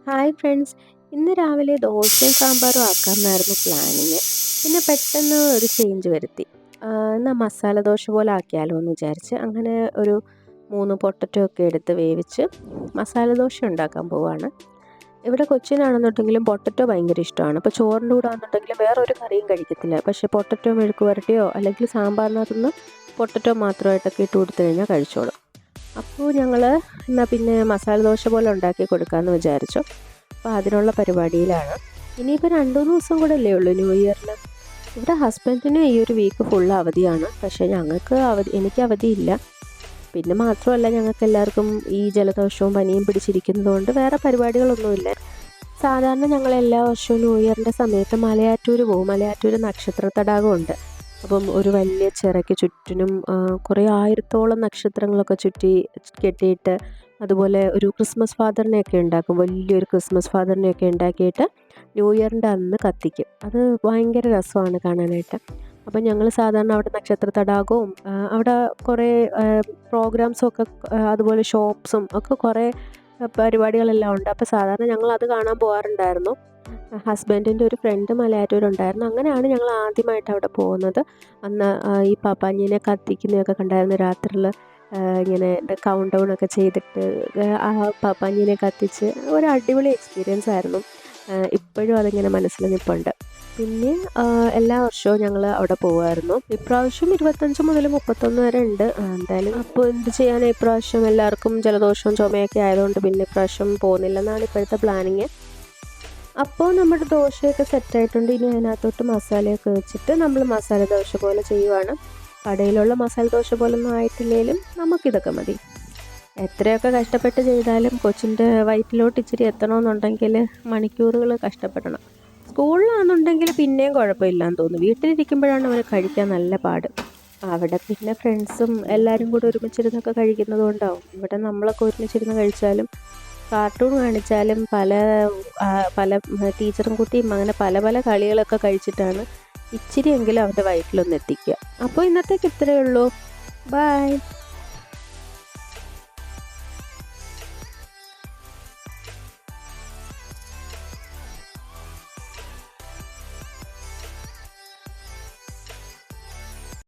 Hi friends, ഇന്ന് രാവിലെ ദോശയും സാമ്പാറും ആക്കാമെന്നായിരുന്നു പ്ലാനിങ്. പിന്നെ പെട്ടെന്ന് ഒരു ചേഞ്ച് വരുത്തി. എന്നാൽ മസാല ദോശ പോലെ ആക്കിയാലോ എന്ന് വിചാരിച്ച് അങ്ങനെ ഒരു 3 പൊട്ടറ്റോ ഒക്കെ എടുത്ത് വേവിച്ച് മസാല ദോശ ഉണ്ടാക്കാൻ പോവാണ്. ഇവിടെ കൊച്ചിനാണെന്നുണ്ടെങ്കിലും പൊട്ടറ്റോ ഭയങ്കര ഇഷ്ടമാണ്. അപ്പോൾ ചോറിൻ്റെ കൂടെ ആണെന്നുണ്ടെങ്കിൽ വേറെ ഒരു കറിയും കഴിക്കത്തില്ല. പക്ഷേ പൊട്ടറ്റോ മെഴുക്ക് പുരട്ടിയോ അല്ലെങ്കിൽ സാമ്പാറിനകത്തുനിന്ന് പൊട്ടറ്റോ മാത്രമായിട്ടൊക്കെ ഇട്ട് കൊടുത്തു കഴിഞ്ഞാൽ കഴിച്ചോളും. അപ്പോൾ ഞങ്ങൾ എന്നാൽ പിന്നെ മസാല ദോശ പോലെ ഉണ്ടാക്കി കൊടുക്കാമെന്ന് വിചാരിച്ചു. അപ്പോൾ അതിനുള്ള പരിപാടിയിലാണ്. ഇനിയിപ്പോൾ 2-3 ദിവസം കൂടെ അല്ലേ ഉള്ളൂ ന്യൂ ഇയറിന്. ഇവിടെ ഹസ്ബൻഡിന് ഈ ഒരു വീക്ക് ഫുൾ അവധിയാണ്. പക്ഷേ എനിക്ക് അവധിയില്ല. പിന്നെ മാത്രമല്ല ഞങ്ങൾക്ക് എല്ലാവർക്കും ഈ ജലദോഷവും പനിയും പിടിച്ചിരിക്കുന്നതുകൊണ്ട് വേറെ പരിപാടികളൊന്നുമില്ല. സാധാരണ ഞങ്ങൾ എല്ലാ വർഷവും ന്യൂ ഇയറിൻ്റെ സമയത്ത് മലയാറ്റൂർ പോകും. മലയാറ്റൂർ നക്ഷത്ര തടാകമുണ്ട്. അപ്പം ഒരു വലിയ ചിറയ്ക്ക് ചുറ്റിനും കുറേ 1000-ഓളം നക്ഷത്രങ്ങളൊക്കെ ചുറ്റി കെട്ടിയിട്ട് അതുപോലെ ഒരു ക്രിസ്മസ് ഫാദറിനെയൊക്കെ ഉണ്ടാക്കും. വലിയൊരു ക്രിസ്മസ് ഫാദറിനെയൊക്കെ ഉണ്ടാക്കിയിട്ട് ന്യൂ ഇയറിൻ്റെ അന്ന് കത്തിക്കും. അത് ഭയങ്കര രസമാണ് കാണാനായിട്ട്. അപ്പം ഞങ്ങൾ സാധാരണ അവിടെ നക്ഷത്ര തടാകവും അവിടെ കുറേ പ്രോഗ്രാംസും ഒക്കെ അതുപോലെ ഷോപ്സും ഒക്കെ കുറേ പരിപാടികളെല്ലാം ഉണ്ട്. അപ്പോൾ സാധാരണ ഞങ്ങൾ അത് കാണാൻ പോകാറുണ്ടായിരുന്നു. ഹസ്ബൻഡിൻ്റെ ഒരു ഫ്രണ്ട് മലയാറ്റൂരുണ്ടായിരുന്നു. അങ്ങനെയാണ് ഞങ്ങൾ ആദ്യമായിട്ട് അവിടെ പോകുന്നത്. അന്ന് ഈ പാപ്പാഞ്ഞിനെ കത്തിക്കുന്നതൊക്കെ കണ്ടായിരുന്നു രാത്രിയിൽ. ഇങ്ങനെ കൗണ്ട് ഡൗൺ ഒക്കെ ചെയ്തിട്ട് ആ പാപ്പാഞ്ഞിനെ കത്തിച്ച് ഒരു അടിപൊളി എക്സ്പീരിയൻസ് ആയിരുന്നു. ഇപ്പോഴും അതിങ്ങനെ മനസ്സിൽ നിൽപ്പുണ്ട്. പിന്നെ എല്ലാ വർഷവും ഞങ്ങൾ അവിടെ പോകുമായിരുന്നു. ഇപ്രാവശ്യം 25 മുതൽ 31 വരെ ഉണ്ട്. എന്തായാലും അപ്പോൾ എന്ത് ചെയ്യാൻ, ഇപ്രാവശ്യം എല്ലാവർക്കും ജലദോഷവും ചുമയൊക്കെ ആയതുകൊണ്ട് പിന്നെ ഇപ്രാവശ്യം പോകുന്നില്ലെന്നാണ് ഇപ്പോഴത്തെ പ്ലാനിങ്. അപ്പോൾ നമ്മുടെ ദോശയൊക്കെ സെറ്റായിട്ടുണ്ട്. ഇനി അതിനകത്തോട്ട് മസാലയൊക്കെ വെച്ചിട്ട് നമ്മൾ മസാല ദോശ പോലെ ചെയ്യുവാണ്. കടയിലുള്ള മസാല ദോശ പോലൊന്നും ആയിട്ടില്ലെങ്കിലും നമുക്കിതൊക്കെ മതി. എത്രയൊക്കെ കഷ്ടപ്പെട്ട് ചെയ്താലും കൊച്ചിൻ്റെ വയറ്റിലോട്ട് ഇച്ചിരി എത്തണമെന്നുണ്ടെങ്കിൽ മണിക്കൂറുകൾ കഷ്ടപ്പെടണം. സ്കൂളിലാണെന്നുണ്ടെങ്കിൽ പിന്നെയും കുഴപ്പമില്ലാന്ന് തോന്നുന്നു. വീട്ടിലിരിക്കുമ്പോഴാണ് അവന് കഴിക്കാൻ നല്ല പാട്. അവിടെ പിന്നെ ഫ്രണ്ട്സും എല്ലാവരും കൂടെ ഒരുമിച്ചിരുന്നൊക്കെ കഴിക്കുന്നത് കൊണ്ടാവും. ഇവിടെ നമ്മളൊക്കെ ഒരുമിച്ചിരുന്ന് കഴിച്ചാലും കാർട്ടൂൺ കാണിച്ചാലും പല ടീച്ചറും കുട്ടിയും അങ്ങനെ പല പല കളികളൊക്കെ കഴിച്ചിട്ടാണ് ഇച്ചിരിയെങ്കിലും അവൻ്റെ വയറ്റിലൊന്ന് എത്തിക്കുക. അപ്പോൾ ഇന്നത്തേക്ക് ഇത്രയേ ഉള്ളൂ. ബൈ.